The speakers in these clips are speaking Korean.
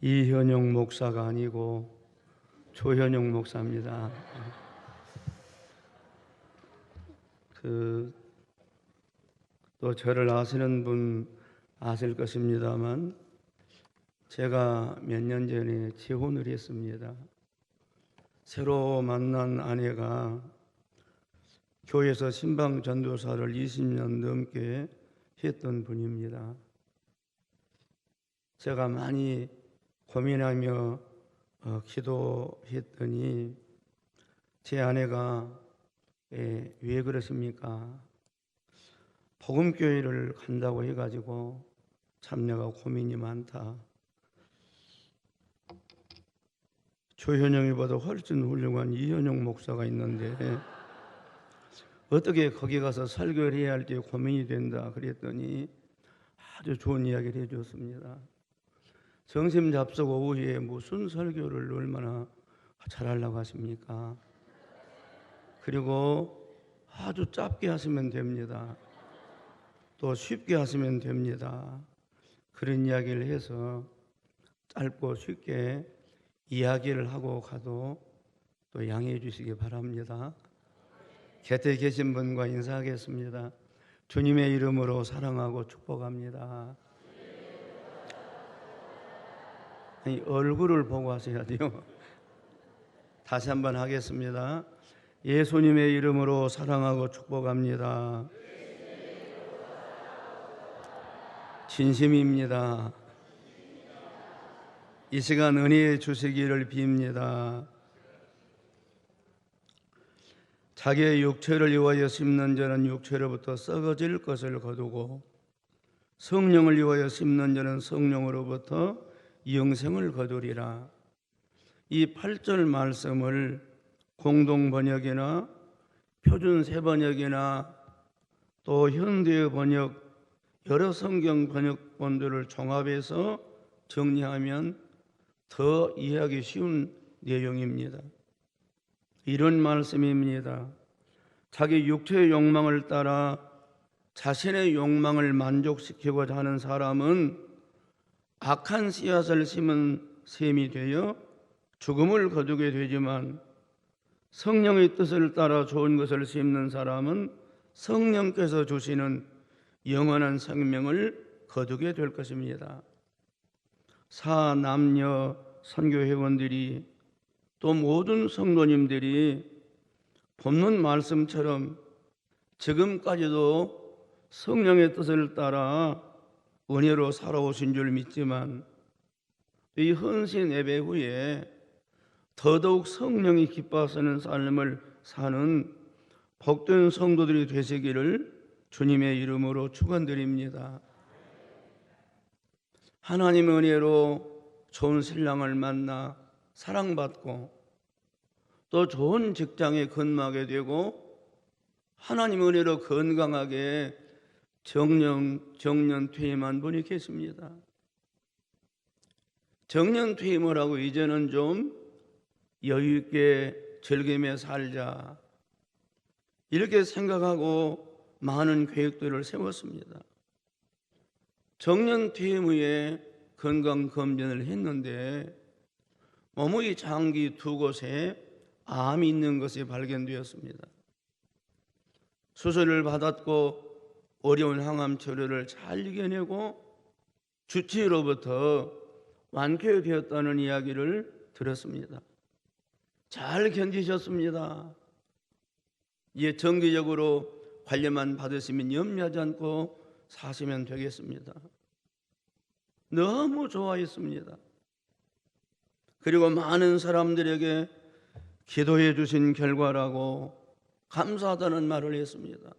이현용 목사가 아니고 조현용 목사입니다. 또 저를 아시는 분 아실 것입니다만 제가 몇 년 전에 재혼을 했습니다. 새로 만난 아내가 교회에서 신방 전도사를 20년 넘게 했던 분입니다. 제가 많이 고민하며 기도했더니 제 아내가 왜 그러십니까? 복음교회를 간다고 해가지고 참 내가 고민이 많다. 조현영이보다 훨씬 훌륭한 이현용 목사가 있는데 어떻게 거기 가서 설교를 해야 할지 고민이 된다 그랬더니 아주 좋은 이야기를 해주었습니다. 정심 잡석 오후에 무슨 설교를 얼마나 잘하려고 하십니까? 그리고 아주 짧게 하시면 됩니다. 또 쉽게 하시면 됩니다. 그런 이야기를 해서 짧고 쉽게 이야기를 하고 가도 또 양해해 주시기 바랍니다. 곁에 계신 분과 인사하겠습니다. 주님의 이름으로 사랑하고 축복합니다. 아니, 얼굴을 보고 하셔야 돼요. 다시 한번 하겠습니다. 예수님의 이름으로 사랑하고 축복합니다. 진심입니다. 이 시간 은혜 주시기를 빕니다. 자기의 육체를 위하여 심는 자는 육체로부터 썩어질 것을 거두고 성령을 위하여 심는 자는 성령으로부터 영생을 거두리라. 이 8절 말씀을 공동 번역이나 표준 새 번역이나 또 현대 번역 여러 성경 번역본들을 종합해서 정리하면 더 이해하기 쉬운 내용입니다. 이런 말씀입니다. 자기 육체의 욕망을 따라 자신의 욕망을 만족시키고자 하는 사람은 악한 씨앗을 심은 셈이 되어 죽음을 거두게 되지만 성령의 뜻을 따라 좋은 것을 심는 사람은 성령께서 주시는 영원한 생명을 거두게 될 것입니다. 사남녀 선교회원들이 또 모든 성도님들이 본문 말씀처럼 지금까지도 성령의 뜻을 따라 은혜로 살아오신 줄 믿지만 이 헌신 예배 후에 더더욱 성령이 기뻐하시는 삶을 사는 복된 성도들이 되시기를 주님의 이름으로 축원드립니다. 하나님의 은혜로 좋은 신랑을 만나 사랑받고 또 좋은 직장에 근무하게 되고 하나님의 은혜로 건강하게 정년 퇴임한 분이 계십니다. 정년 퇴임을 하고 이제는 좀 여유 있게 즐기며 살자 이렇게 생각하고 많은 계획들을 세웠습니다. 정년 퇴임 후에 건강검진을 했는데 몸의 장기 두 곳에 암이 있는 것이 발견되었습니다. 수술을 받았고 어려운 항암 치료를 잘 이겨내고 주치의로부터 완쾌되었다는 이야기를 들었습니다. 잘 견디셨습니다. 이제 정기적으로 관리만 받으시면 염려하지 않고 사시면 되겠습니다. 너무 좋아했습니다. 그리고 많은 사람들에게 기도해 주신 결과라고 감사하다는 말을 했습니다.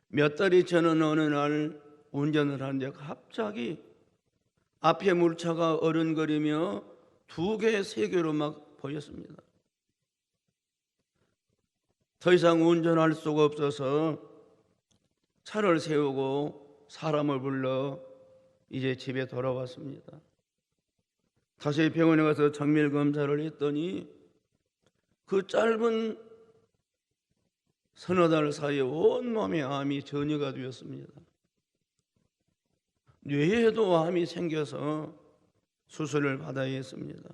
몇 달이 지난 어느 날 운전을 하는데 갑자기 앞에 물차가 어른거리며 2개, 3개로 막 보였습니다. 더 이상 운전할 수가 없어서 차를 세우고 사람을 불러 이제 집에 돌아왔습니다. 다시 병원에 가서 정밀 검사를 했더니 그 짧은 서너 달 사이에 온몸에 암이 전이가 되었습니다. 뇌에도 암이 생겨서 수술을 받아야 했습니다.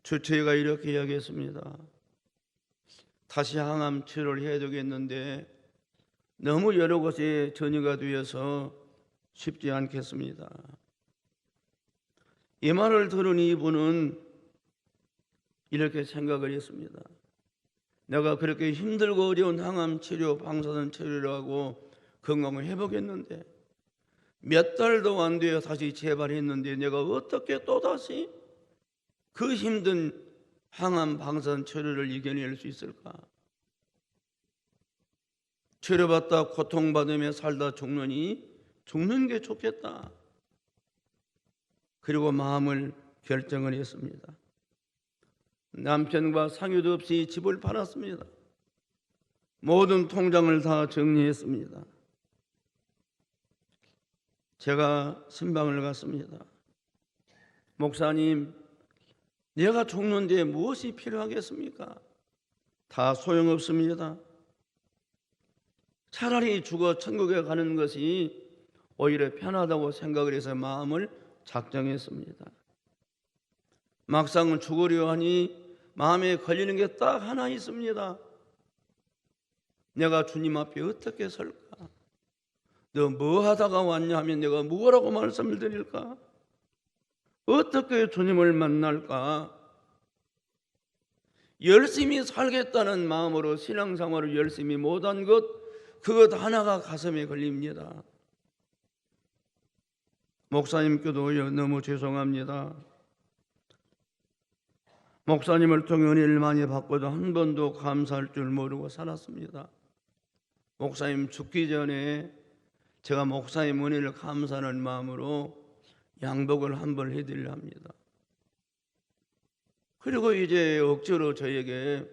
주치의가 이렇게 이야기했습니다. 다시 항암 치료를 해야 되겠는데 너무 여러 곳에 전이가 되어서 쉽지 않겠습니다. 이 말을 들으니 이분은 이렇게 생각을 했습니다. 내가 그렇게 힘들고 어려운 항암 치료, 방사선 치료를 하고 건강을 회복했는데 몇 달도 안 되어 다시 재발했는데 내가 어떻게 또다시 그 힘든 항암 방사선 치료를 이겨낼 수 있을까? 치료받다 고통받으며 살다 죽느니 죽는 게 좋겠다. 그리고 마음을 결정을 했습니다. 남편과 상의도 없이 집을 팔았습니다. 모든 통장을 다 정리했습니다. 제가 신방을 갔습니다. 목사님, 내가 죽는데 무엇이 필요하겠습니까? 다 소용없습니다. 차라리 죽어 천국에 가는 것이 오히려 편하다고 생각을 해서 마음을 작정했습니다. 막상 죽으려 하니 마음에 걸리는 게 딱 하나 있습니다. 내가 주님 앞에 어떻게 설까? 너 뭐 하다가 왔냐 하면 내가 뭐라고 말씀을 드릴까? 어떻게 주님을 만날까? 열심히 살겠다는 마음으로 신앙생활을 열심히 못한 그것 하나가 가슴에 걸립니다. 목사님께도 너무 죄송합니다. 목사님을 통해 은혜를 많이 받고도 한 번도 감사할 줄 모르고 살았습니다. 목사님 죽기 전에 제가 목사님 은혜를 감사하는 마음으로 양복을 한 벌 해드리려 합니다. 그리고 이제 억지로 저에게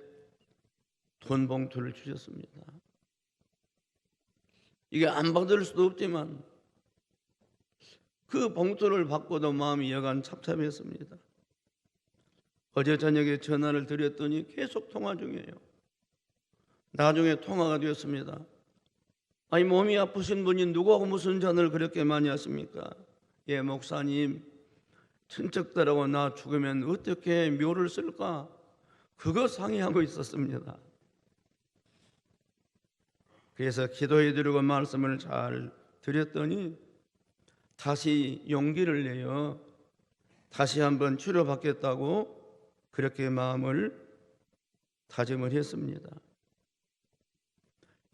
돈 봉투를 주셨습니다. 이게 안 받을 수도 없지만 그 봉투를 받고도 마음이 여간 찹찹했습니다. 어제 저녁에 전화를 드렸더니 계속 통화 중이에요. 나중에 통화가 되었습니다. 아니, 몸이 아프신 분이 누구하고 무슨 전화를 그렇게 많이 하십니까? 예, 목사님, 친척들하고 나 죽으면 어떻게 묘를 쓸까? 그거 상의하고 있었습니다. 그래서 기도해드리고 말씀을 잘 드렸더니 다시 용기를 내어 다시 한번 치료받겠다고 그렇게 마음을 다짐을 했습니다.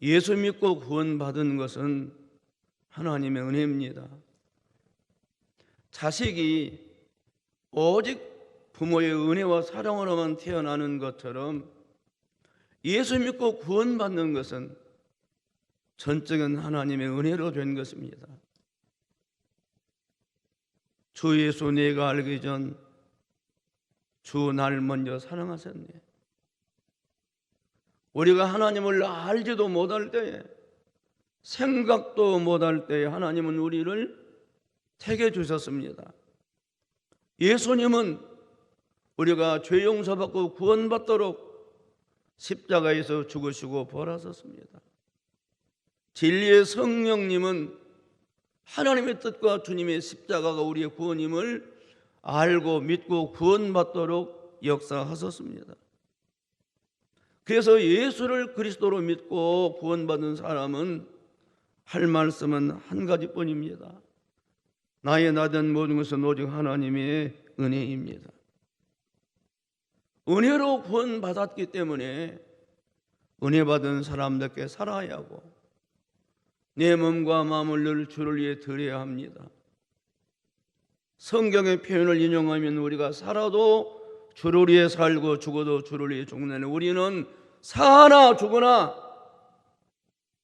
예수 믿고 구원받은 것은 하나님의 은혜입니다. 자식이 오직 부모의 은혜와 사랑으로만 태어나는 것처럼 예수 믿고 구원받는 것은 전적인 하나님의 은혜로 된 것입니다. 주 예수 내가 알기 전 주 날 먼저 사랑하셨네. 우리가 하나님을 알지도 못할 때에, 생각도 못할 때에 하나님은 우리를 택해 주셨습니다. 예수님은 우리가 죄 용서받고 구원받도록 십자가에서 죽으시고 부활하셨습니다. 진리의 성령님은 하나님의 뜻과 주님의 십자가가 우리의 구원임을 알고 믿고 구원받도록 역사하셨습니다. 그래서 예수를 그리스도로 믿고 구원받은 사람은 할 말씀은 한 가지뿐입니다. 나의 나된 모든 것은 오직 하나님의 은혜입니다. 은혜로 구원받았기 때문에 은혜 받은 사람답게 살아야 하고 내 몸과 마음을 늘 주를 위해 드려야 합니다. 성경의 표현을 인용하면 우리가 살아도 주를 위해 살고 죽어도 주를 위해 죽는, 우리는 사나 죽으나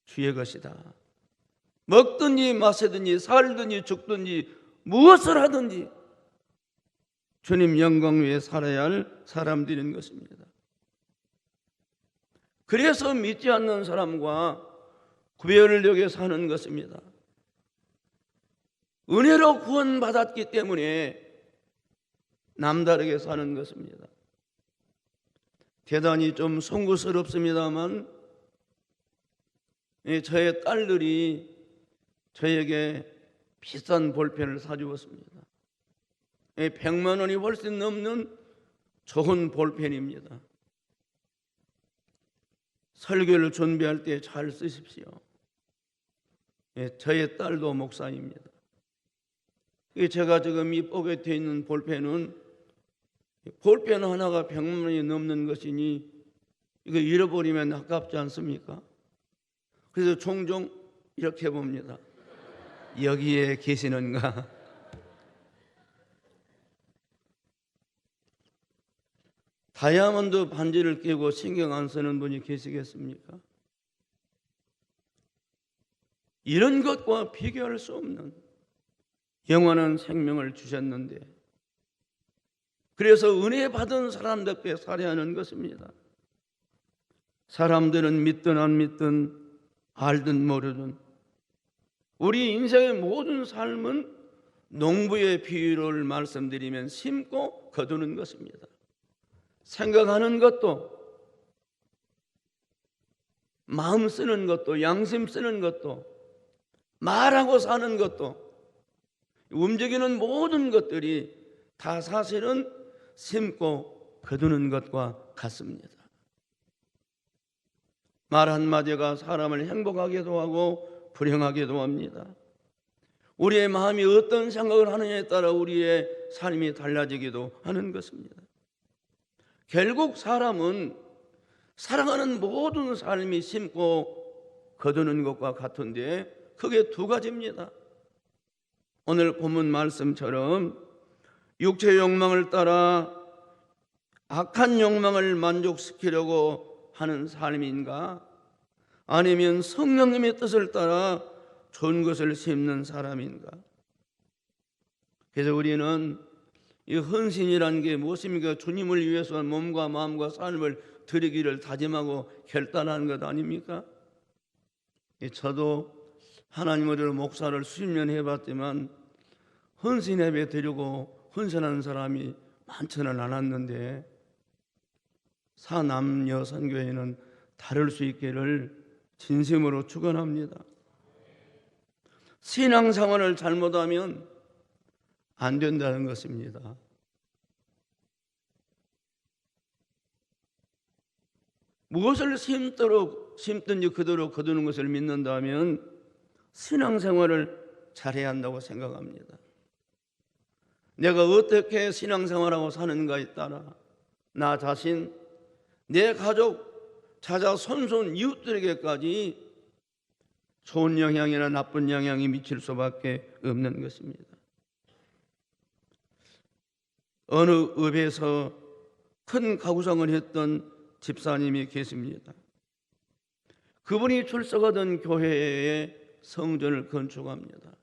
주의 것이다. 먹든지 마시든지 살든지 죽든지 무엇을 하든지 주님 영광 위에 살아야 할 사람들인 것입니다. 그래서 믿지 않는 사람과 구별을 여겨 사는 것입니다. 은혜로 구원받았기 때문에 남다르게 사는 것입니다. 대단히 좀 송구스럽습니다만 저의 딸들이 저에게 비싼 볼펜을 사주었습니다. 100만 원이 훨씬 넘는 좋은 볼펜입니다. 설교를 준비할 때 잘 쓰십시오. 저의 딸도 목사입니다. 제가 지금 이 포켓에 있는 볼펜은 볼펜 하나가 100만 원이 넘는 것이니 이거 잃어버리면 아깝지 않습니까? 그래서 종종 이렇게 봅니다. 여기에 계시는가? 다이아몬드 반지를 끼고 신경 안 쓰는 분이 계시겠습니까? 이런 것과 비교할 수 없는 영원한 생명을 주셨는데, 그래서 은혜 받은 사람답게 살아야 하는 것입니다. 사람들은 믿든 안 믿든 알든 모르든 우리 인생의 모든 삶은 농부의 비유를 말씀드리면 심고 거두는 것입니다. 생각하는 것도, 마음 쓰는 것도, 양심 쓰는 것도, 말하고 사는 것도, 움직이는 모든 것들이 다 사실은 심고 거두는 것과 같습니다. 말 한마디가 사람을 행복하게도 하고 불행하게도 합니다. 우리의 마음이 어떤 생각을 하느냐에 따라 우리의 삶이 달라지기도 하는 것입니다. 결국 사람은 살아가는 모든 삶이 심고 거두는 것과 같은데 그게 두 가지입니다. 오늘 본문 말씀처럼 육체의 욕망을 따라 악한 욕망을 만족시키려고 하는 삶인가, 아니면 성령님의 뜻을 따라 좋은 것을 심는 사람인가. 그래서 우리는 이 헌신이라는 게 무엇입니까? 주님을 위해서 몸과 마음과 삶을 드리기를 다짐하고 결단하는 것 아닙니까? 저도 하나님으로 목사를 수십 년 해봤지만 헌신 예배 드리고 헌신하는 사람이 많지는 않았는데 사남녀 선교회는 다를 수 있기를 진심으로 축원합니다. 신앙생활을 잘못하면 안 된다는 것입니다. 무엇을 심든지 그대로 거두는 것을 믿는다면 신앙생활을 잘해야 한다고 생각합니다. 내가 어떻게 신앙생활하고 사는가에 따라 나 자신, 내 가족, 자자, 손손, 이웃들에게까지 좋은 영향이나 나쁜 영향이 미칠 수밖에 없는 것입니다. 어느 읍에서 큰 가구상을 했던 집사님이 계십니다. 그분이 출석하던 교회에 성전을 건축합니다.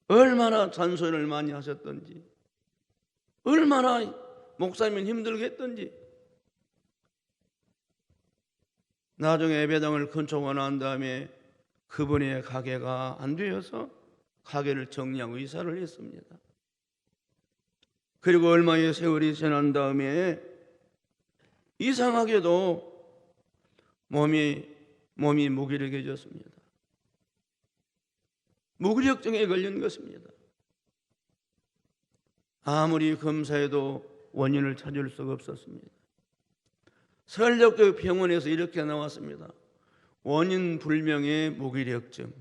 얼마나 잔소리를 많이 하셨던지, 얼마나 목사님은 힘들게 했던지. 나중에 예배당을 건축하고 난 다음에 그분의 가게가 안 되어서 가게를 정리하고 이사를 했습니다. 그리고 얼마의 세월이 지난 다음에 이상하게도 몸이 무기력해졌습니다. 무기력증에 걸린 것입니다. 아무리 검사해도 원인을 찾을 수가 없었습니다. 서울대학교 병원에서 이렇게 나왔습니다. 원인 불명의 무기력증.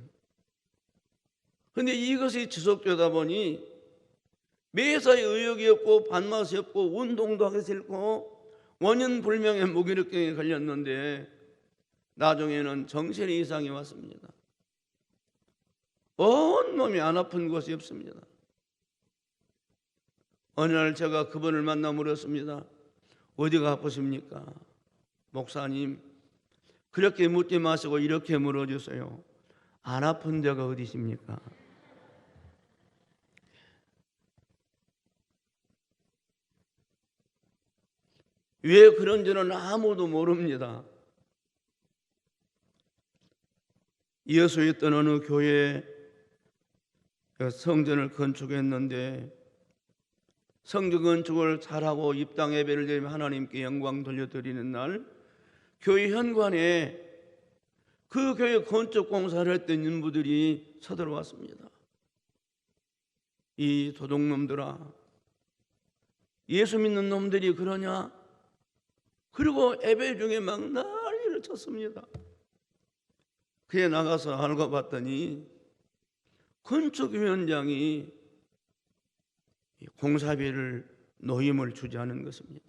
그런데 이것이 지속되다 보니 매사에 의욕이 없고 밥맛이 없고 운동도 하기 싫고 원인 불명의 무기력증에 걸렸는데 나중에는 정신의 이상이 왔습니다. 온 몸이 안 아픈 곳이 없습니다. 어느 날 제가 그분을 만나 물었습니다. 어디가 아프십니까? 목사님, 그렇게 묻지 마시고 이렇게 물어주세요. 안 아픈 데가 어디십니까? 왜 그런지는 아무도 모릅니다. 이어서 있던 어느 교회에 성전을 건축했는데 성전 건축을 잘하고 입당 예배를 드리며 하나님께 영광 돌려드리는 날 교회 현관에 그 교회 건축 공사를 했던 인부들이 쳐들어왔습니다. 이 도둑놈들아, 예수 믿는 놈들이 그러냐? 그리고 예배 중에 막 난리를 쳤습니다. 그에 나가서 알고 봤더니 건축위원장이 공사비를 노임을 주지 않은 것입니다.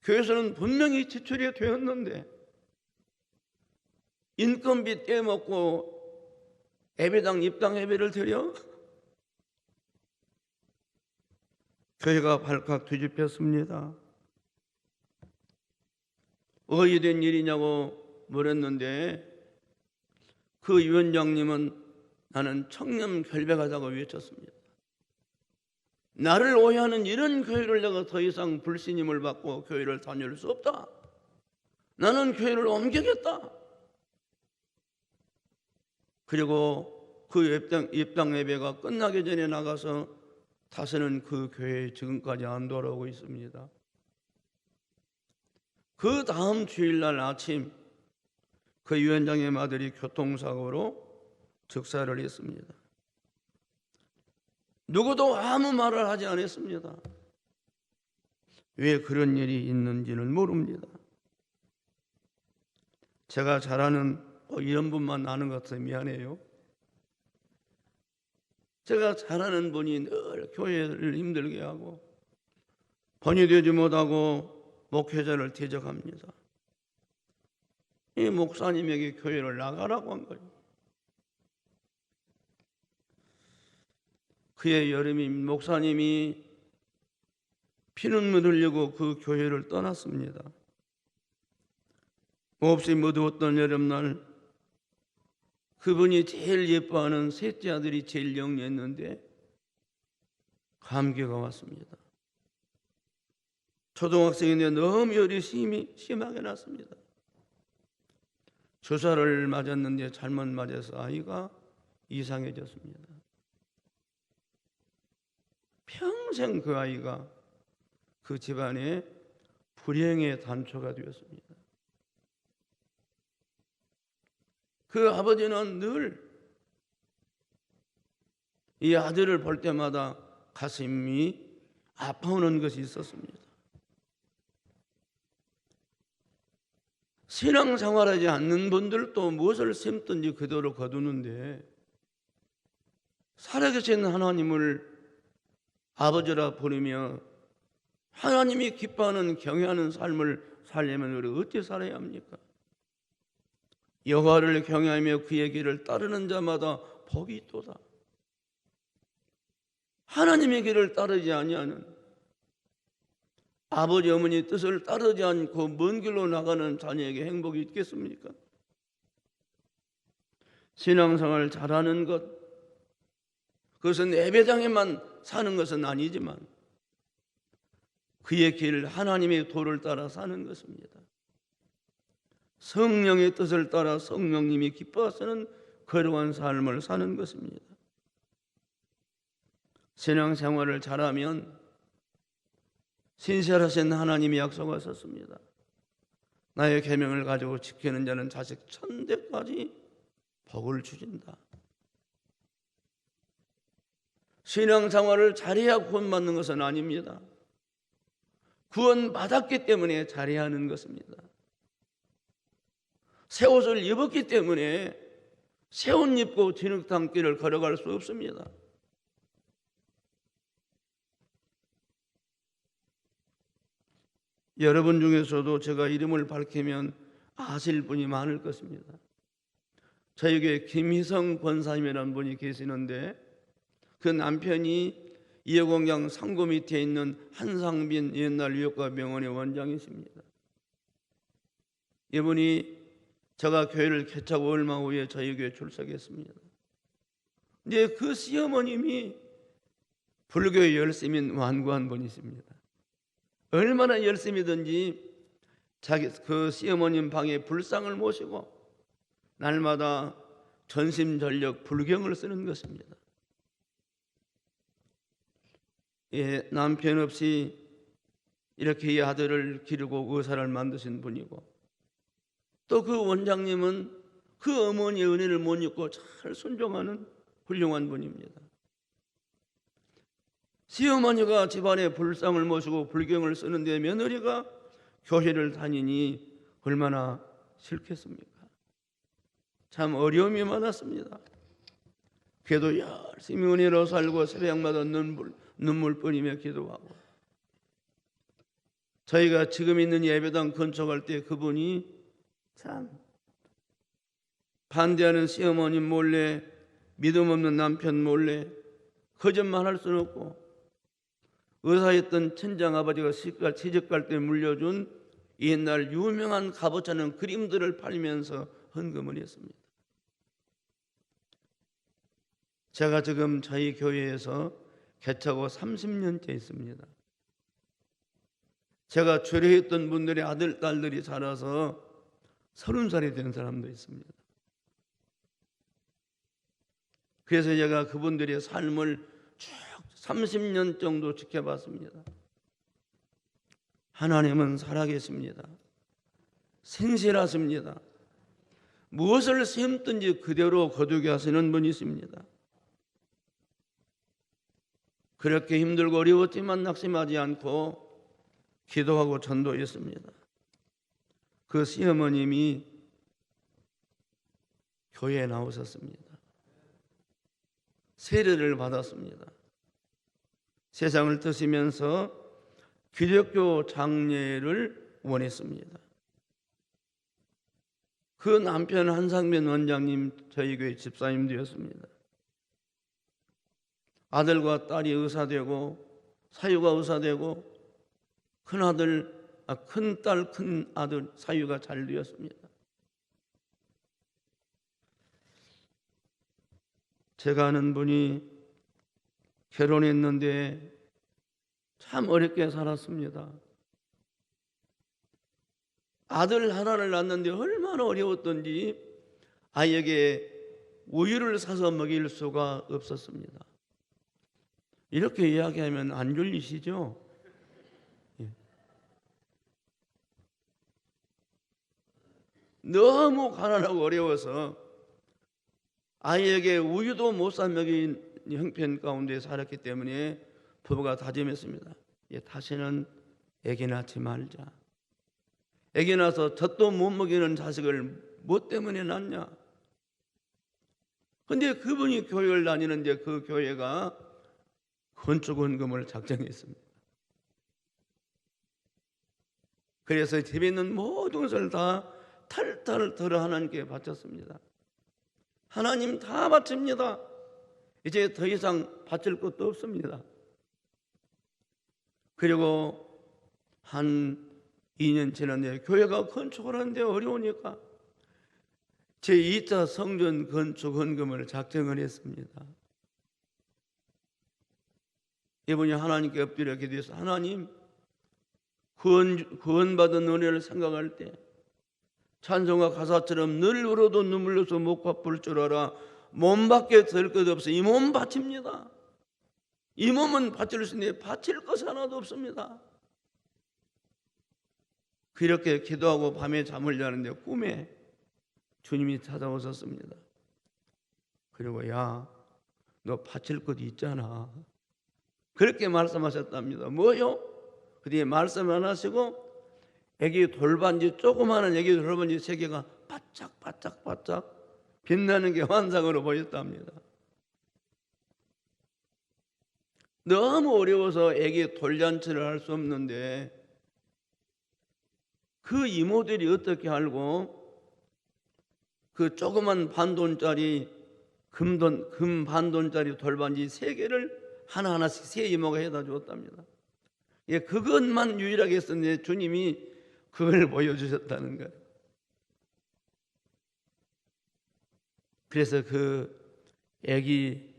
교회에서는 분명히 지출이 되었는데 인건비 떼먹고 예배당 입당 예배를 드려? 교회가 발칵 뒤집혔습니다. 어이 된 일이냐고 물었는데 그 위원장님은 나는 청렴 결백하다고 외쳤습니다. 나를 오해하는 이런 교회를 내가 더 이상 불신임을 받고 교회를 다닐 수 없다. 나는 교회를 옮기겠다. 그리고 그 입당 예배가 끝나기 전에 나가서 다시는 그 교회에 지금까지 안 돌아오고 있습니다. 그 다음 주일날 아침 그 위원장의 아들이 교통사고로 즉사를 했습니다. 누구도 아무 말을 하지 않았습니다. 왜 그런 일이 있는지는 모릅니다. 제가 잘 아는 이런 분만 아는 것 같아서 미안해요. 제가 잘 아는 분이 늘 교회를 힘들게 하고 번이 되지 못하고 목회자를 대적합니다. 이 목사님에게 교회를 나가라고 한 거예요. 그의 여름이 목사님이 피눈물 흘리고 그 교회를 떠났습니다. 몹시 어두웠던 여름날 그분이 제일 예뻐하는 셋째 아들이 제일 영리했는데 감기가 왔습니다. 초등학생인데 너무 열이 심하게 났습니다. 주사를 맞았는데 잘못 맞아서 아이가 이상해졌습니다. 평생 그 아이가 그 집안의 불행의 단초가 되었습니다. 그 아버지는 늘 이 아들을 볼 때마다 가슴이 아파오는 것이 있었습니다. 신앙생활하지 않는 분들도 무엇을 심든지 그대로 거두는데 살아계신 하나님을 아버지라 부르며 하나님이 기뻐하는 경외하는 삶을 살려면 우리 어찌 살아야 합니까? 여호와를 경외하며 그의 길을 따르는 자마다 복이 있도다. 하나님의 길을 따르지 아니하는 아버지 어머니 뜻을 따르지 않고 먼 길로 나가는 자녀에게 행복이 있겠습니까? 신앙생활 잘하는 것, 그것은 예배당에만 사는 것은 아니지만 그의 길, 하나님의 도를 따라 사는 것입니다. 성령의 뜻을 따라 성령님이 기뻐하시는 거룩한 삶을 사는 것입니다. 신앙생활을 잘하면 신실하신 하나님이 약속하셨습니다. 나의 계명을 가지고 지키는 자는 자식 1000대까지 복을 주신다. 신앙생활을 잘해야 구원받는 것은 아닙니다. 구원받았기 때문에 잘해야 하는 것입니다. 새 옷을 입었기 때문에 새 옷 입고 진흙탕 길을 걸어갈 수 없습니다. 여러분 중에서도 제가 이름을 밝히면 아실 분이 많을 것입니다. 저희 교회 김희성 권사님이라는 분이 계시는데 그 남편이 이해공장 상고 밑에 있는 한상빈 옛날 유효과 병원의 원장이십니다. 이분이 제가 교회를 개척 얼마 후에 저희 교회에 출석했습니다. 근데 그 시어머님이 불교에 열심히 완고한 분이십니다. 얼마나 열심히든지 자기 그 시어머님 방에 불상을 모시고 날마다 전심전력 불경을 쓰는 것입니다. 예, 남편 없이 이렇게 이 아들을 기르고 의사를 만드신 분이고 또 그 원장님은 그 어머니의 은혜를 못 잊고 잘 순종하는 훌륭한 분입니다. 시어머니가 집안에 불상을 모시고 불경을 쓰는데 며느리가 교회를 다니니 얼마나 싫겠습니까? 참 어려움이 많았습니다. 그래도 열심히 은혜로 살고 새벽마다 눈물 뿌리며 기도하고, 저희가 지금 있는 예배당 건축할 때 그분이 참 반대하는 시어머니 몰래, 믿음 없는 남편 몰래, 거짓말할 수는 없고, 의사였던 친정아버지가 시집갈 때 물려준 옛날 유명한 값어치는 그림들을 팔면서 헌금을 했습니다. 제가 지금 저희 교회에서 개척하고 30년째 있습니다. 제가 주례했던 분들의 아들, 딸들이 자라서 30살이 된 사람도 있습니다. 그래서 제가 그분들의 삶을 쭉 30년 정도 지켜봤습니다. 하나님은 살아계십니다. 신실하십니다. 무엇을 심든지 그대로 거두게 하시는 분이십니다. 그렇게 힘들고 어려웠지만 낙심하지 않고 기도하고 전도했습니다. 그 시어머님이 교회에 나오셨습니다. 세례를 받았습니다. 세상을 뜨시면서 기독교 장례를 원했습니다. 그 남편 한상면 원장님 저희 교회 집사님 되었습니다. 아들과 딸이 의사되고 사유가 의사되고 큰딸 큰아들 사유가 잘 되었습니다. 제가 아는 분이 결혼했는데 참 어렵게 살았습니다. 아들 하나를 낳았는데 얼마나 어려웠던지 아이에게 우유를 사서 먹일 수가 없었습니다. 이렇게 이야기하면 안 졸리시죠? 너무 가난하고 어려워서 아이에게 우유도 못 사 먹인 형편 가운데 살았기 때문에 부부가 다짐했습니다. 다시는 애기 낳지 말자. 애기 낳아서 젖도 못 먹이는 자식을 뭐 때문에 낳냐. 근데 그분이 교회를 다니는데 그 교회가 건축헌금을 작정했습니다. 그래서 집에 있는 모든 것을 다 탈탈 털어 하나님께 바쳤습니다. 하나님 다 바칩니다. 이제 더 이상 바칠 것도 없습니다. 그리고 한 2년 지났는데 교회가 건축을 하는데 어려우니까 제2차 성전 건축 헌금을 작정을 했습니다. 이분이 하나님께 엎드려 기도해서 하나님 구원받은 은혜를 생각할 때 찬송가 가사처럼 늘 울어도 눈물로서 못 갚을 줄 알아 몸밖에 될 것 없어. 이 몸 바칩니다. 이 몸은 바칠 수 있는데 바칠 것 하나도 없습니다. 그렇게 기도하고 밤에 잠을 자는데 꿈에 주님이 찾아오셨습니다. 그리고 야, 너 바칠 것 있잖아. 그렇게 말씀하셨답니다. 뭐요? 그 뒤에 말씀 안 하시고 애기 돌반지, 조그마한 애기 돌반지 3개가 바짝바짝바짝 빛나는 게 환상으로 보였답니다. 너무 어려워서 애기 돌잔치를 할 수 없는데 그 이모들이 어떻게 알고 그 조그만 반돈짜리 금 반돈짜리 돌반지 3개를 하나하나씩 세 이모가 해다 주었답니다. 그것만 유일하게 했었는데 주님이 그걸 보여주셨다는 거예요. 그래서 그 애기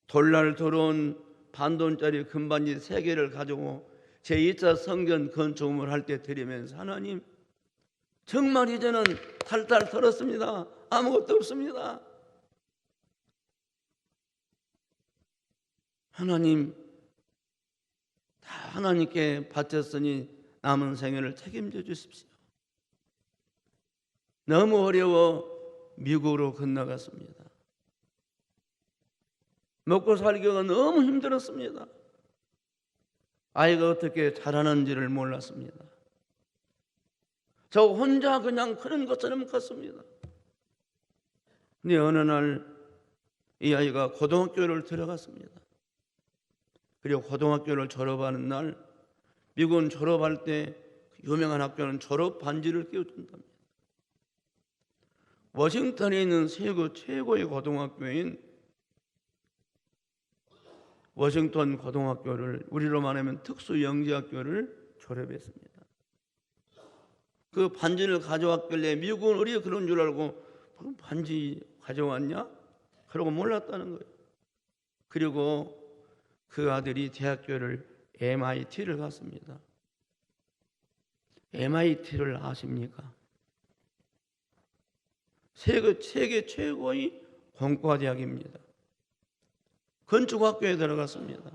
돌날 들어온 반돈짜리 금반지 3개를 가지고 제2차 성전 건축을 할 때 드리면서 하나님 정말 이제는 탈탈 털었습니다. 아무것도 없습니다. 하나님 다 하나님께 바쳤으니 남은 생애를 책임져 주십시오. 너무 어려워 미국으로 건너갔습니다. 먹고 살기가 너무 힘들었습니다. 아이가 어떻게 자라는지를 몰랐습니다. 저 혼자 그냥 그런 것처럼 컸습니다. 근데 어느 날 이 아이가 고등학교를 들어갔습니다. 그리고 고등학교를 졸업하는 날, 미국은 졸업할 때 유명한 학교는 졸업 반지를 끼워준답니다. 워싱턴에 있는 세계 최고의 고등학교인 워싱턴 고등학교를, 우리로 말하면 특수영재학교를 졸업했습니다. 그 반지를 가져왔길래 미국은 우리가 그런 줄 알고 반지 가져왔냐? 그러고 몰랐다는 거예요. 그리고 그 아들이 대학교를 MIT를 갔습니다. MIT를 아십니까? 세계 최고의 공과대학입니다. 건축학교에 들어갔습니다.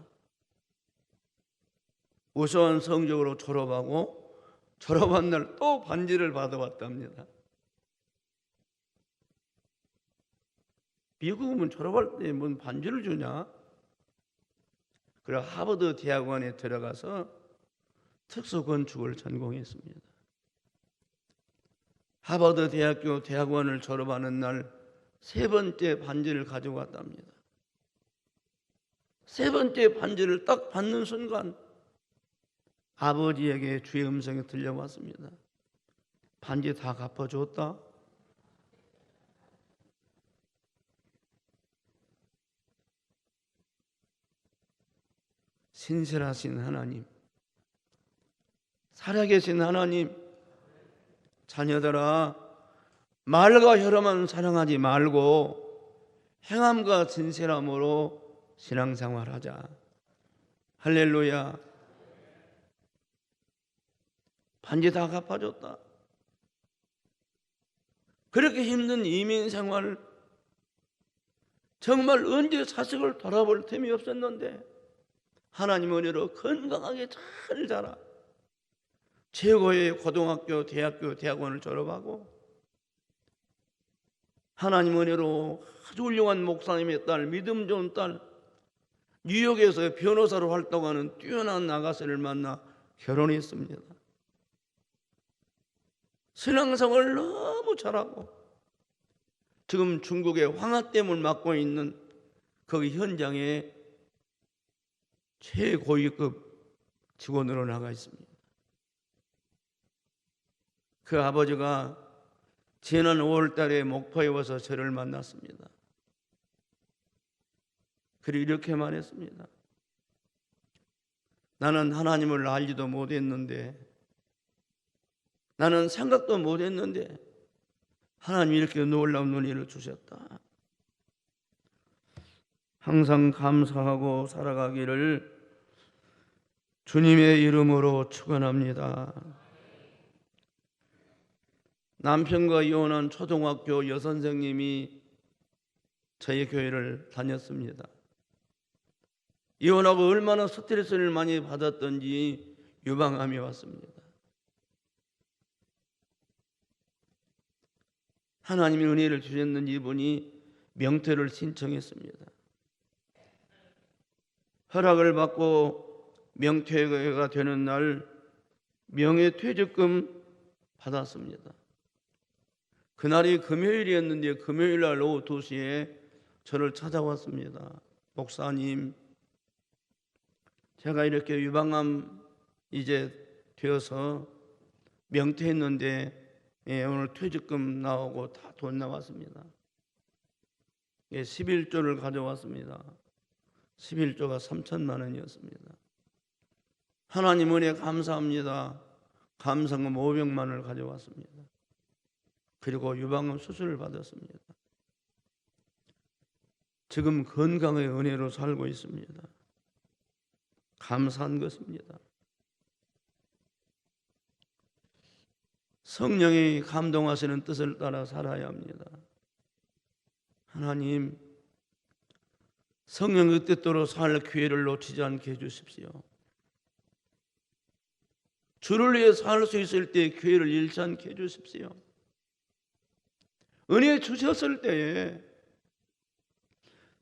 우수한 성적으로 졸업하고 졸업한 날 또 반지를 받아왔답니다. 미국은 졸업할 때 뭔 반지를 주냐? 그래서 하버드 대학원에 들어가서 특수건축을 전공했습니다. 하버드 대학교 대학원을 졸업하는 날 세 번째 반지를 가지고 왔답니다. 세 번째 반지를 딱 받는 순간 아버지에게 주의 음성이 들려왔습니다. 반지 다 갚아줬다? 신실하신 하나님, 살아계신 하나님, 자녀들아, 말과 혀로만 사랑하지 말고 행함과 진실함으로 신앙생활하자. 할렐루야. 반지 다 갚아줬다. 그렇게 힘든 이민생활, 정말 언제 자식을 돌아볼 틈이 없었는데 하나님 은혜로 건강하게 잘 자라 최고의 고등학교, 대학교, 대학원을 졸업하고 하나님 은혜로 아주 훌륭한 목사님의 딸, 믿음 좋은 딸, 뉴욕에서 변호사로 활동하는 뛰어난 아가씨를 만나 결혼했습니다. 신앙생활을 너무 잘하고 지금 중국의 황하댐을 맡고 있는 거기 현장에 최고위급 직원으로 나가 있습니다. 그 아버지가 지난 5월 달에 목포에 와서 저를 만났습니다. 그리고 이렇게 말했습니다. 나는 하나님을 알지도 못했는데, 나는 생각도 못했는데 하나님이 이렇게 놀라운 은혜를 주셨다. 항상 감사하고 살아가기를 주님의 이름으로 축원합니다. 남편과 이혼한 초등학교 여선생님이 저희 교회를 다녔습니다. 이혼하고 얼마나 스트레스를 많이 받았던지 유방암이 왔습니다. 하나님의 은혜를 주셨는 이분이 명퇴를 신청했습니다. 허락을 받고 명퇴가 되는 날 명예퇴직금 받았습니다. 그날이 금요일이었는데 금요일 날 오후 2시에 저를 찾아왔습니다. 목사님, 제가 이렇게 유방암 이제 되어서 명퇴했는데 오늘 퇴직금 나오고 다 돈 나왔습니다. 11조를 가져왔습니다. 11조가 3천만 원이었습니다. 하나님 은혜 감사합니다. 감사금 500만 원을 가져왔습니다. 그리고 유방암 수술을 받았습니다. 지금 건강의 은혜로 살고 있습니다. 감사한 것입니다. 성령이 감동하시는 뜻을 따라 살아야 합니다. 하나님, 성령의 뜻대로 살 기회를 놓치지 않게 해주십시오. 주를 위해 살 수 있을 때 기회를 잃지 않게 해주십시오. 은혜 주셨을 때에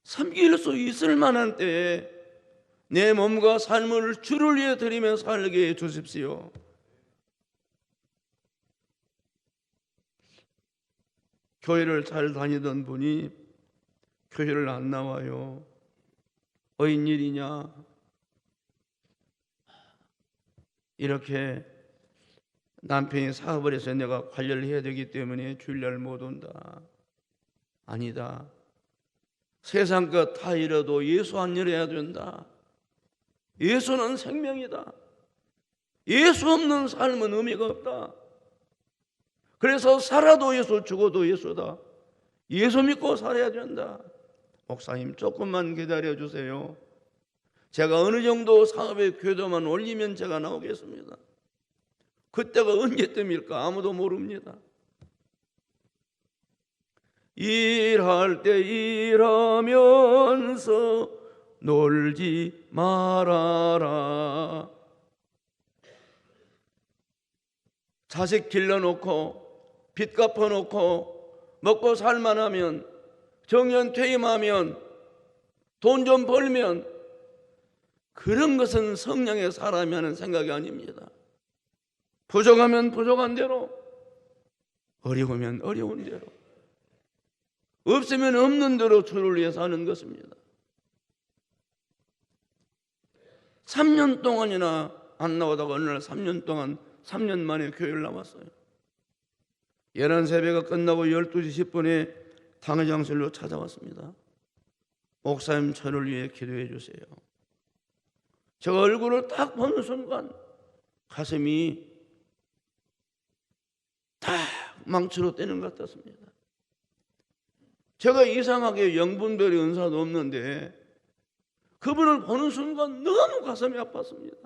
섬길 수 있을 만한 때에 내 몸과 삶을 주를 위해 드리며 살게 해 주십시오. 교회를 잘 다니던 분이 교회를 안 나와요. 웬일이냐? 이렇게 남편이 사업을 해서 내가 관리를 해야 되기 때문에 주일날 못 온다. 아니다. 세상 것 다 잃어도 예수 안 잃어야 된다. 예수는 생명이다. 예수 없는 삶은 의미가 없다. 그래서 살아도 예수, 죽어도 예수다. 예수 믿고 살아야 된다. 목사님 조금만 기다려 주세요. 제가 어느 정도 사업의 궤도만 올리면 제가 나오겠습니다. 그때가 언제쯤일까 아무도 모릅니다. 일할 때 일하면서 놀지 말아라. 자식 길러놓고 빚 갚아놓고 먹고 살만하면 정년 퇴임하면 돈 좀 벌면 그런 것은 성령의 사람이 하는 생각이 아닙니다. 부족하면 부족한 대로, 어려우면 어려운 대로, 없으면 없는 대로 주를 위해 사는 것입니다. 3년 동안이나 안 나오다가 어느 날 3년 만에 교회를 나왔어요. 11세배가 끝나고 12시 10분에 당회장실로 찾아왔습니다. 목사님 저를 위해 기도해 주세요. 제가 얼굴을 딱 보는 순간 가슴이 딱 망치로 때는 것 같았습니다. 제가 이상하게 영분별의 은사도 없는데 그분을 보는 순간 너무 가슴이 아팠습니다.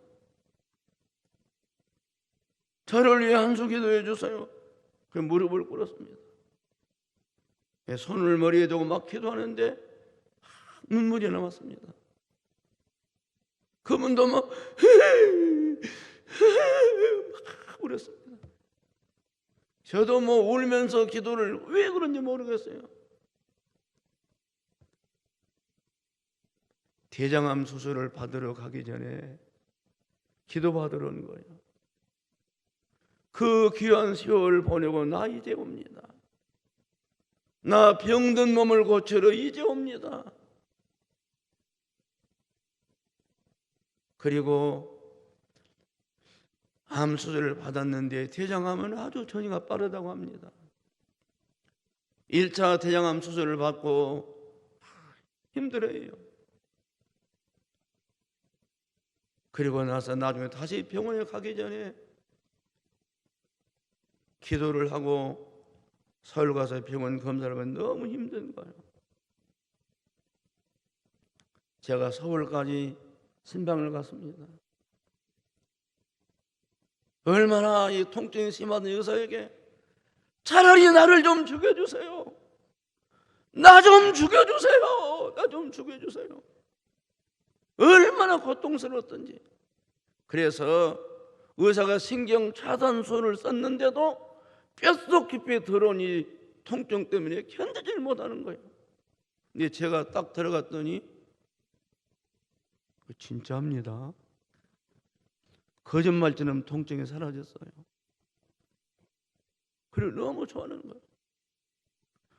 저를 위해 한 수 기도해 주세요. 그 무릎을 꿇었습니다. 손을 머리에 두고 막 기도하는데 눈물이 나왔습니다. 그분도 막 울었습니다. 저도 뭐 울면서 기도를 왜 그런지 모르겠어요. 대장암 수술을 받으러 가기 전에 기도 받으러 온 거예요. 그 귀한 세월 보내고 나 이제 옵니다. 나 병든 몸을 고치러 이제 옵니다. 그리고 암 수술을 받았는데 대장암은 아주 전이가 빠르다고 합니다. 1차 대장암 수술을 받고 힘들어해요. 그리고 나서 나중에 다시 병원에 가기 전에 기도를 하고 서울 가서 병원 검사를 하면 너무 힘든 거예요. 제가 서울까지 신방을 갔습니다. 얼마나 이 통증이 심한 의사에게 차라리 나를 좀 죽여주세요. 나 좀 죽여주세요. 나 좀 죽여주세요. 얼마나 고통스러웠던지. 그래서 의사가 신경 차단술을 썼는데도 뼛속 깊이 들어온 이 통증 때문에 견디질 못하는 거예요. 근데 제가 딱 들어갔더니 진짜입니다. 거짓말처럼 통증이 사라졌어요. 그리고 너무 좋아하는 거예요.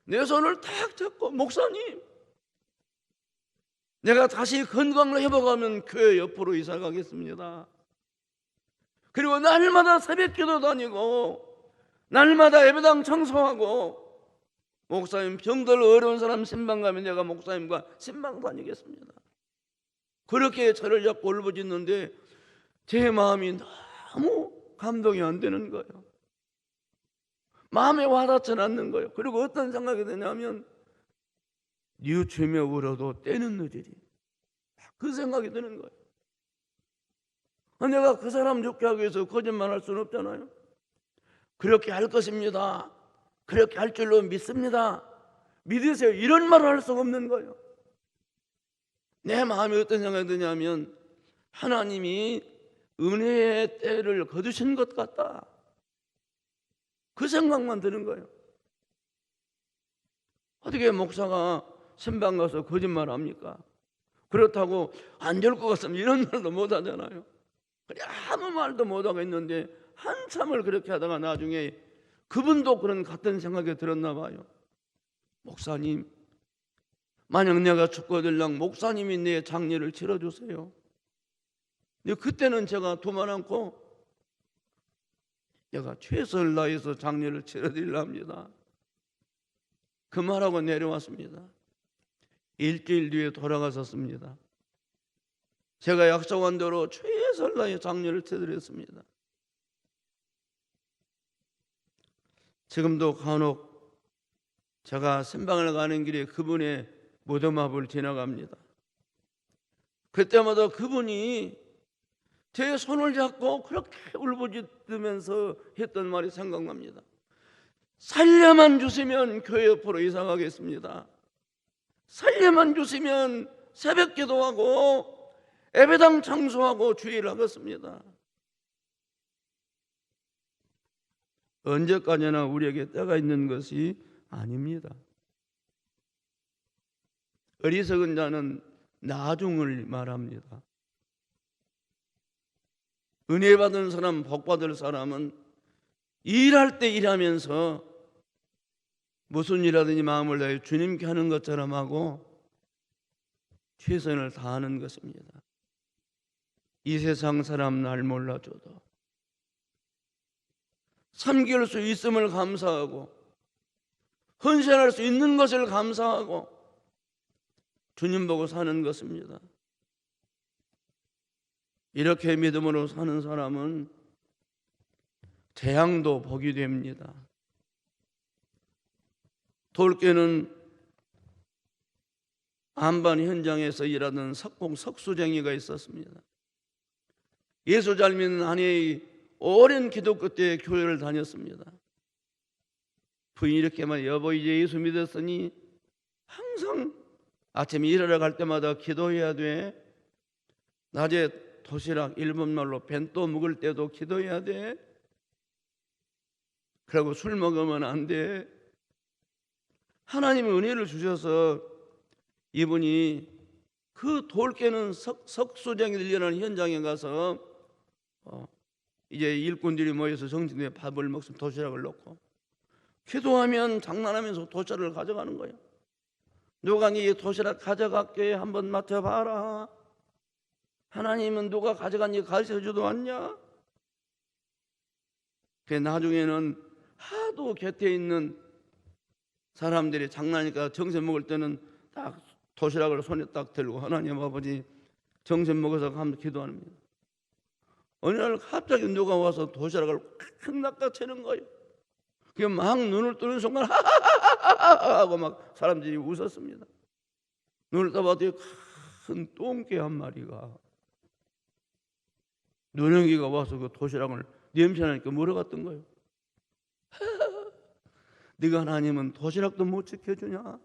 내 손을 탁 잡고 목사님, 내가 다시 건강을 회복하면 교회 옆으로 이사 가겠습니다. 그리고 날마다 새벽기도 다니고 날마다 예배당 청소하고 목사님 병들 어려운 사람 신방 가면 내가 목사님과 신방 다니겠습니다. 그렇게 저를 잡고 울부짖는데 제 마음이 너무 감동이 안 되는 거예요. 마음에 와닿지 않는 거예요. 그리고 어떤 생각이 드냐면 뉘우치며 울어도 때는 늦으리, 그 생각이 드는 거예요. 내가 그 사람 좋게 하기 위해서 거짓말할 수는 없잖아요. 그렇게 할 것입니다. 그렇게 할 줄로 믿습니다. 믿으세요. 이런 말을 할 수가 없는 거예요. 내 마음에 어떤 생각이 드냐면 하나님이 은혜의 때를 거두신 것 같다, 그 생각만 드는 거예요. 어떻게 목사가 신방 가서 거짓말 합니까? 그렇다고 안 될 것 같으면 이런 말도 못 하잖아요. 그냥 아무 말도 못 하고 있는데 한참을 그렇게 하다가 나중에 그분도 그런 같은 생각이 들었나 봐요. 목사님, 만약 내가 죽거들랑 목사님이 내 장례를 치러주세요. 근데 그때는 제가 도만 않고 내가 최선을 다해서 장례를 치러드리려 합니다. 그 말하고 내려왔습니다. 일주일 뒤에 돌아가셨습니다. 제가 약속한 대로 최선을 다해 장례를 치러드렸습니다. 지금도 간혹 제가 신방을 가는 길에 그분의 무덤 앞을 지나갑니다. 그때마다 그분이 제 손을 잡고 그렇게 울부짖으면서 했던 말이 생각납니다. 살려만 주시면 교회 옆으로 이사 가겠습니다. 살려만 주시면 새벽 기도하고 예배당 청소하고 주일을 하겠습니다. 언제까지나 우리에게 때가 있는 것이 아닙니다. 어리석은 자는 나중을 말합니다. 은혜 받은 사람, 복 받을 사람은 일할 때 일하면서 무슨 일하든지 마음을 다해 주님께 하는 것처럼 하고 최선을 다하는 것입니다. 이 세상 사람 날 몰라줘도 섬길 수 있음을 감사하고 헌신할 수 있는 것을 감사하고 주님 보고 사는 것입니다. 이렇게 믿음으로 사는 사람은 재앙도 복이 됩니다. 돌깨는 안반 현장에서 일하던 석수쟁이가 있었습니다. 예수 잘 믿는 아내의 오랜 기도 끝에 교회를 다녔습니다. 부인이 이렇게 말해요. 여보, 이제 예수 믿었으니 항상 아침에 일하러 갈 때마다 기도해야 돼. 낮에 도시락 일본말로 벤또 먹을 때도 기도해야 돼. 그리고 술 먹으면 안 돼. 하나님이 은혜를 주셔서 이분이 그 돌 깨는 석수쟁이들 일하는 현장에 가서 이제 일꾼들이 모여서 정신에 밥을 먹으면 도시락을 놓고 기도하면 장난하면서 도시락을 가져가는 거예요. 누가 네 도시락 가져갈게 한번 맡아봐라. 하나님은 누가 가져갔니 가르쳐주도 않냐? 그 나중에는 하도 곁에 있는 사람들이 장난이니까 정신 먹을 때는 딱 도시락을 손에 딱 들고 하나님 아버지 정신 먹어서 가면 기도하는 거예요. 어느 날 갑자기 누가 와서 도시락을 확 낚아채는 거예요. 그게 막 눈을 뜨는 순간 하하하하 하고 막 사람들이 웃었습니다. 눈을 떠봤더니 큰 똥개 한 마리가 누렁이가 와서 그 도시락을 냄새나니까 물어갔던 거예요. 네가 하나님은 도시락도 못 지켜주냐?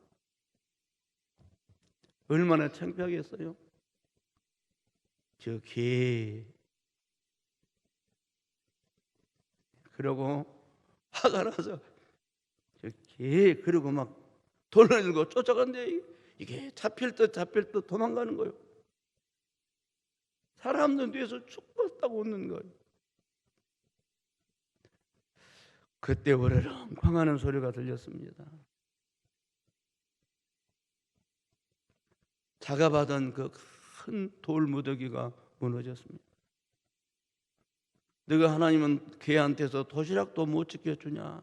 얼마나 창피하겠어요? 저 개. 그러고 화가 나서 저 개 그러고 막 돌을 들고 쫓아간대. 이게 잡힐 듯 도망가는 거예요. 사람들 뒤에서 죽었다고 웃는 거예요. 그때 으르렁 하는 소리가 들렸습니다. 작아받은 그 큰 돌무더기가 무너졌습니다. 너가 하나님은 걔한테서 도시락도 못 지켜주냐?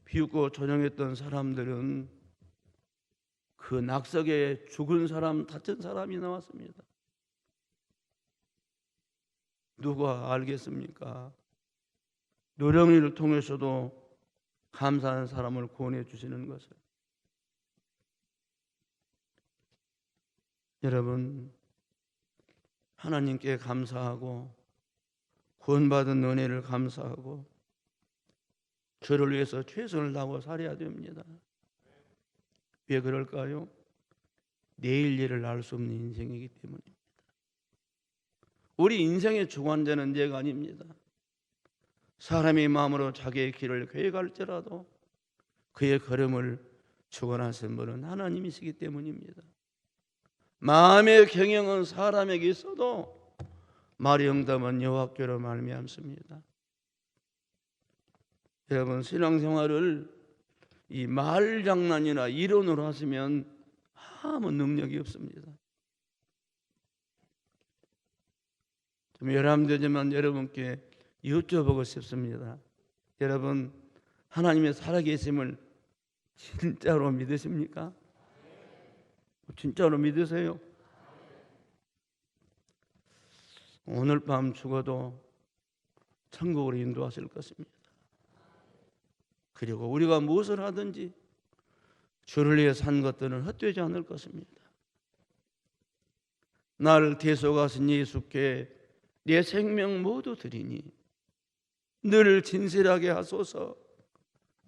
비웃고 조용했던 사람들은 그 낙석에 죽은 사람, 다친 사람이 나왔습니다. 누가 알겠습니까? 노령이를 통해서도 감사하는 사람을 구원해 주시는 것을. 여러분, 하나님께 감사하고 구원받은 은혜를 감사하고 저를 위해서 최선을 다하고 살아야 됩니다. 왜 그럴까요? 내일 일을 알 수 없는 인생이기 때문입니다. 우리 인생의 주관자는 내가 아닙니다. 사람의 마음으로 자기의 길을 계획할지라도 그의 걸음을 주관하신 분은 하나님이시기 때문입니다. 마음의 경영은 사람에게 있어도 말의 응답은 여호와께로 말미암습니다. 여러분, 신앙생활을 이 말장난이나 이론으로 하시면 아무 능력이 없습니다. 좀 여람되지만 여러분께 여쭤보고 싶습니다. 여러분, 하나님의 살아계심을 진짜로 믿으십니까? 진짜로 믿으세요? 오늘 밤 죽어도 천국으로 인도하실 것입니다. 그리고 우리가 무엇을 하든지 주를 위해 산 것들은 헛되지 않을 것입니다. 나를 대속하신 예수께 내 생명 모두 드리니 늘 진실하게 하소서.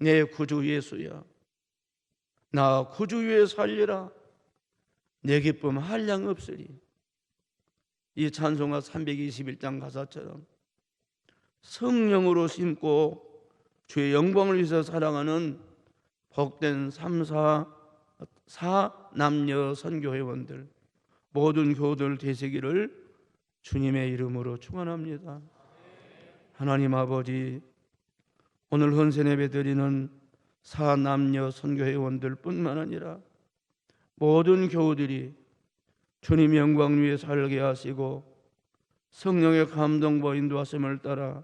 내 구주 예수야, 나 구주 위에 살리라. 내 기쁨 한량 없으리. 이 찬송가 321장 가사처럼 성령으로 심고 주의 영광을 위해서 살아가는 복된 4남녀 선교회원들, 모든 교우들 되시기를 주님의 이름으로 축원합니다. 하나님 아버지, 오늘 헌신 예배 드리는 4남녀 선교회원들 뿐만 아니라 모든 교우들이 주님 영광 위에 살게 하시고 성령의 감동과 인도하심을 따라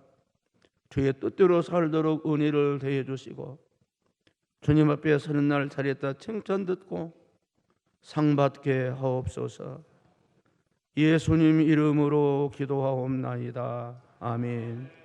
주의 뜻대로 살도록 은혜를 더해 주시고 주님 앞에 서는 날 잘했다 칭찬 듣고 상 받게 하옵소서. 예수님 이름으로 기도하옵나이다. 아멘.